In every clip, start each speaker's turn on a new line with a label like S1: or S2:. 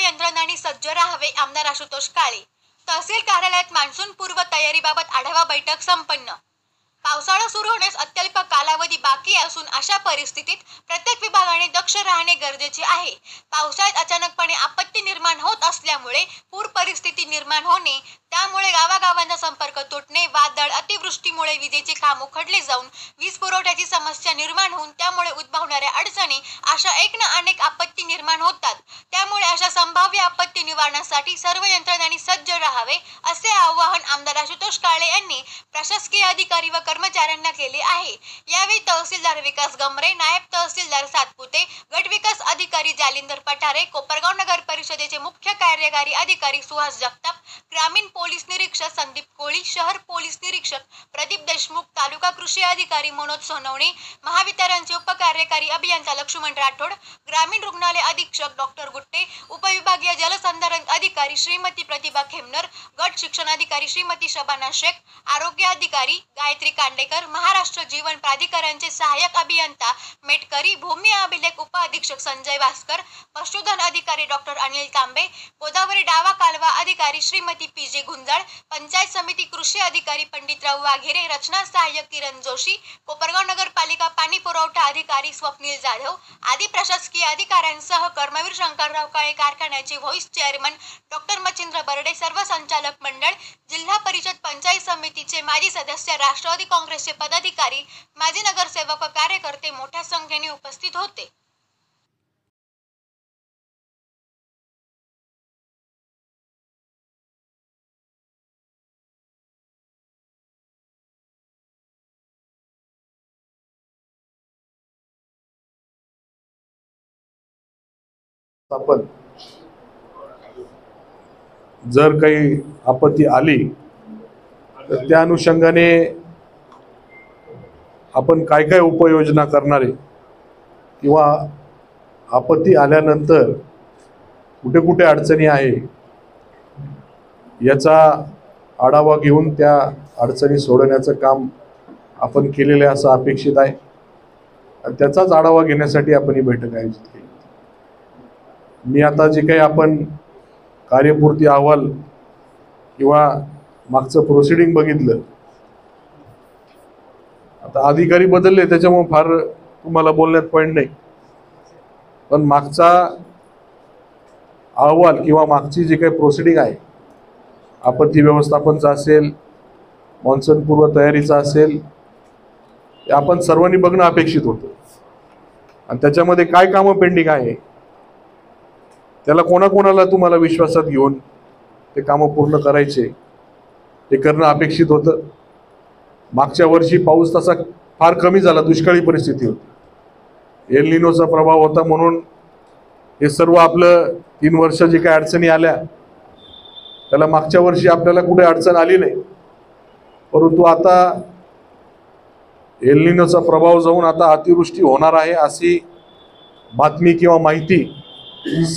S1: यंत्रणांनी सज्ज राहावे. आमदार आशुतोष काळे. तहसील कार्यालयात मान्सून पूर्व तयारीबाबत आढावा बैठक संपन्न. पावसाळा सुरू होण्यास अत्यल्प कालावधी बाकी असून अशा परिस्थितीत प्रत्येक विभागाने दक्ष राहणे गरजेचे आहे. पावसाळ्यात अचानकपणे आपत्ती निर्माण होत असल्यामुळे पूर परिस्थिती निर्माण होणे, त्यामुळे गावागावांचा संपर्क तुटणे, वादळ, अतिवृष्टीमुळे विजेचे खांब उखडले जाऊन वीज पुरवठ्याची समस्या निर्माण होऊन त्यामुळे उद्भवणाऱ्या अडचणी अशा एक ना अनेक आपत्ती निर्माण होतात. त्यामुळे अशा संभाव्य आपत्ती निवारणासाठी सर्व यंत्रणांनी सज्ज राहावे असे आवाहन आमदार आशुतोष काळे यांनी प्रशासकीय अधिकारी व कर्मचाऱ्यांना केले आहे. यावेळी तहसीलदार विकास गमरे, नायब तहसीलदार सातपुते, गट विकास अधिकारी जालिंदर पठारे, कोपरगाव नगर परिषदेचे मुख्य कार्यकारी अधिकारी सुहास जगताप, ग्रामीण पोलीस निरीक्षक संदीप कोळी, शहर पोलीस निरीक्षक प्रदीप देशमुख, तालुका कृषी अधिकारी मनोज सोनवणे, महावितरणचे उपकार्यकारी अभियंता लक्ष्मण राठोड, ग्रामीण रुग्णालय अधीक्षक डॉक्टर गुट्टे, उपविभागीय जलसंधारण अधिकारी श्रीमती प्रतिभा खेमनर, गट शिक्षण अधिकारी श्रीमती शबाना शेख, आरोग्य अधिकारी गायत्री कांडेकर, महाराष्ट्र जीवन प्राधिकरणचे सहाय्यक अभियंता मेटकरी, भूमी अभिलेख उप अधीक्षक संजय भास्कर, पशुधन अधिकारी डॉक्टर अनिल तांबे, गोदावरी डावा कालवा अधिकारी श्रीमती पीजे गुंजाळ, पंचायत समिती कृषी अधिकारी पंडितराव वाघेरे, रचना सहाय्यक किरण जोशी, कोपरगाव नगरपालिका पाणी पुरवठा अधिकारी स्वप्नील जाधव आदी प्रशासकीय अधिकाऱ्यांसह कर्मवीर शंकरराव काळे कारखान्याचे vice chairman doctor Machhindra Barde, सर्व संचालक मंडळ, जिल्हा परिषद पंचायत समितीचे माजी सदस्य, राष्ट्रवादी काँग्रेसचे पदाधिकारी, माजी नगरसेवक व कार्यकर्ते मोठ्या संख्येने उपस्थित होते.
S2: आपण जर काही आपत्ती आली तर त्या अनुषंगाने आपण काय काय उपाययोजना करणार आहे किंवा आपत्ती आल्यानंतर कुठे कुठे अडचणी आहे याचा आढावा घेऊन त्या अडचणी सोडवण्याचं काम आपण केलेलं आहे असं अपेक्षित आहे. आणि त्याचाच आढावा घेण्यासाठी आपण ही बैठक आयोजित केली. मी आता जे काही आपण कार्यपूर्ती अहवाल किंवा मागचं प्रोसिडिंग बघितलं, आता अधिकारी बदलले त्याच्यामुळे फार तुम्हाला बोलण्यात पॉईंट नाही, पण मागचा अहवाल किंवा मागची जी काही प्रोसिडिंग आहे, आपत्ती व्यवस्थापनचा असेल, मॉन्सून पूर्व तयारीचा असेल, ते आपण सर्वांनी बघणं अपेक्षित होतं. आणि त्याच्यामध्ये काय कामं पेंडिंग आहे, त्याला कोणाकोणाला तुम्हाला विश्वासात घेऊन ते कामं पूर्ण करायचे ते करणं अपेक्षित होतं. मागच्या वर्षी पाऊस तसा फार कमी झाला, दुष्काळी परिस्थिती होती, एल निनोचा प्रभाव होता, म्हणून हे सर्व आपलं 3 वर्ष जे काही अडचणी आल्या त्याला मागच्या वर्षी आपल्याला कुठे अडचण आली नाही. परंतु आता एल निनोचा प्रभाव जाऊन आता अतिवृष्टी होणार आहे अशी बातमी किंवा माहिती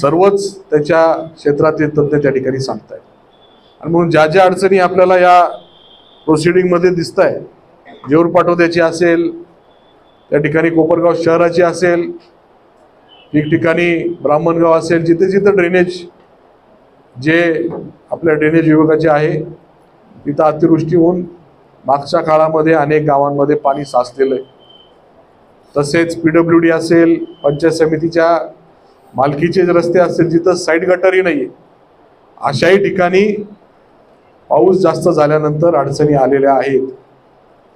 S2: सर्वच त्याच्या क्षेत्रातील तज्ञ त्या ठिकाणी सांगतायत. आणि म्हणून ज्या ज्या अडचणी आपल्याला या प्रोसिडिंगमध्ये दिसत आहे, जेऊर पाटोद्याची असेल, त्या ठिकाणी कोपरगाव शहराची असेल, ठिकठिकाणी ब्राह्मणगाव असेल, जिथे जिथे ड्रेनेज जे आपल्या ड्रेनेज विभागाचे आहे तिथं अतिवृष्टी होऊन मागच्या काळामध्ये अनेक गावांमध्ये पाणी साचलेलं आहे. तसेच PWD असेल, पंचायत समितीच्या मालकीचे रस्ते असतील जिथं साईड गटारही नाही आहे, अशाही ठिकाणी पाऊस जास्त झाल्यानंतर अडचणी आलेल्या आहेत.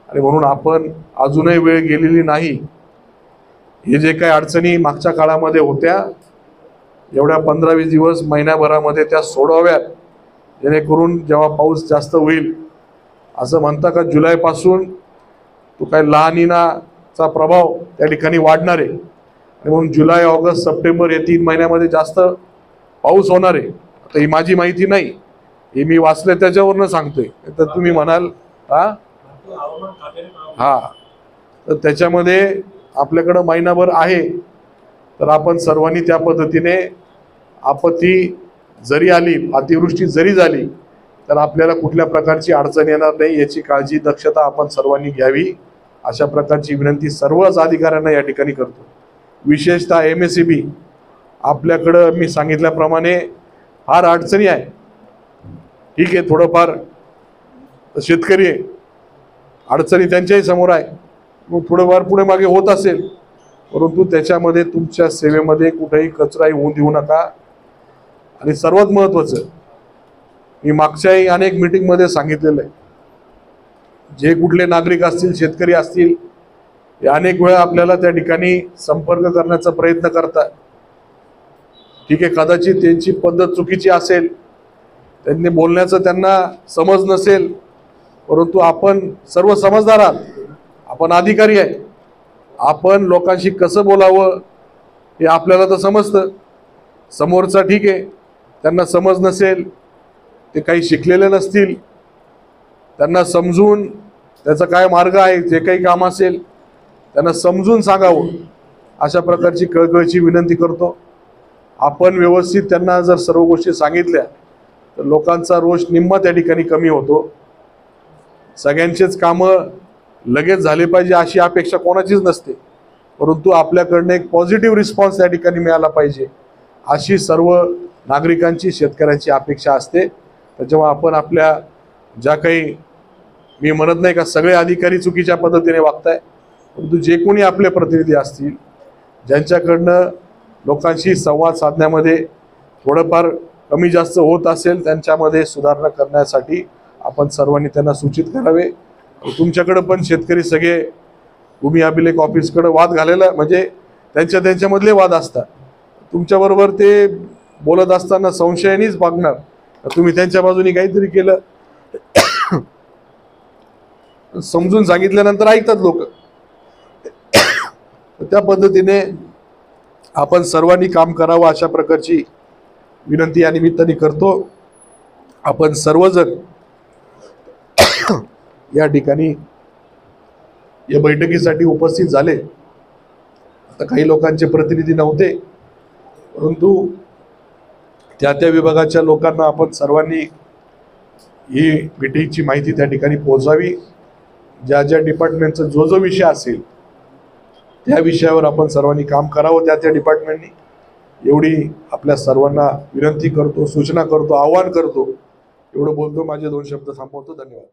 S2: आणि म्हणून आपण अजूनही वेळ गेलेली नाही. हे जे काही अडचणी मागच्या काळामध्ये होत्या एवढ्या 15-20 दिवस महिन्याभरामध्ये त्या सोडवाव्यात, जेणेकरून जेव्हा पाऊस जास्त होईल, असं म्हणता का जुलैपासून तो काय ला निनाचा प्रभाव त्या ठिकाणी वाढणार आहे. आणि म्हणून जुलै, ऑगस्ट, सप्टेंबर या 3 महिन्यामध्ये जास्त पाऊस होणार आहे. आता ही माझी माहिती नाही, हे मी वाचले त्याच्यावरनं सांगतोय. तर तुम्ही म्हणाल हा, तर त्याच्यामध्ये आपल्याकडं महिनाभर आहे, तर आपण सर्वांनी त्या पद्धतीने आपत्ती जरी आली, अतिवृष्टी जरी झाली, तर आपल्याला कुठल्या प्रकारची अडचण येणार नाही याची काळजी, दक्षता आपण सर्वांनी घ्यावी, अशा प्रकारची विनंती सर्वच अधिकाऱ्यांना या ठिकाणी करतो. विशेषतः MSEB आपल्याकडं मी सांगितल्याप्रमाणे फार अडचणी आहे. ठीक आहे, थोडंफार शेतकरी आहे, अडचणी त्यांच्याही समोर आहे, मग थोडंफार पुढे मागे होत असेल, परंतु त्याच्यामध्ये तुमच्या सेवेमध्ये कुठेही कचराही होऊन देऊ नका. आणि सर्वात महत्त्वाचं, मी मागच्याही अनेक मीटिंगमध्ये सांगितलेलं आहे, जे कुठले नागरिक असतील, शेतकरी असतील, हे अनेक वेळा आपल्याला त्या ठिकाणी संपर्क करण्याचा प्रयत्न करतात. ठीक आहे, कदाचित त्यांची पद्धत चुकीची असेल, त्यांनी बोलण्याचं त्यांना समज नसेल, परंतु आपण सर्व समजदार आहात, आपण अधिकारी आहे, आपण लोकांशी कसं बोलावं हे आपल्याला तर समजतं. समोरचा ठीक आहे, त्यांना समज नसेल, ते काही शिकलेले नसतील, त्यांना समजून त्याचा काय मार्ग आहे, जे काही काम असेल त्यांना समजून सांगावं, अशा प्रकारची कळकळीची विनंती करतो. आपण व्यवस्थित त्यांना जर सर्व गोष्टी सांगितल्या तर लोकांचा रोष निम्मा त्या ठिकाणी कमी होतो. सगळ्यांचेच कामं लगेच झाले पाहिजे अशी अपेक्षा कोणाचीच नसते, परंतु आपल्याकडनं एक पॉझिटिव्ह रिस्पॉन्स त्या ठिकाणी मिळाला पाहिजे अशी सर्व नागरिकांची, शेतकऱ्यांची अपेक्षा असते. त्याच्यामुळे आपण आपल्या ज्या काही, मी म्हणत नाही का सगळे अधिकारी चुकीच्या पद्धतीने वागताय, परंतु जे कोणी आपले प्रतिनिधी असतील, ज्यांच्याकडनं लोकांशी संवाद साधण्यामध्ये थोडंफार कमी जास्त होत असेल, त्यांच्यामध्ये सुधारणा करण्यासाठी आपण सर्वांनी त्यांना सूचित करावे. तुमच्याकडं पण शेतकरी सगळे भूमी अभिलेख ऑफिसकडे वाद घालायला, म्हणजे त्यांच्यामधले वाद असतात, तुमच्याबरोबर ते बोलत असताना संशयानेच वागणार. तुम्ही त्यांच्या बाजूने काहीतरी केलं, समजून सांगितल्यानंतर ऐकतात लोक. त्या पद्धतीने आपण सर्वांनी काम करावं अशा प्रकारची विनंती या निमित्ताने करतो. आपण सर्वजण या ठिकाणी या बैठकीसाठी उपस्थित झाले. आता काही लोकांचे प्रतिनिधी नव्हते, परंतु त्या विभागाच्या लोकांना आपण सर्वांनी ही मीटिंगची माहिती त्या ठिकाणी पोहोचावी. ज्या डिपार्टमेंटचा जो विषय असेल त्या विषयावर आपण सर्वांनी काम करावं, त्या डिपार्टमेंटनी. एवढी आपल्या सर्वांना विनंती करतो, सूचना करतो, आवाहन करतो. एवढं बोलतो, माझे 2 शब्द थांबवतो. धन्यवाद.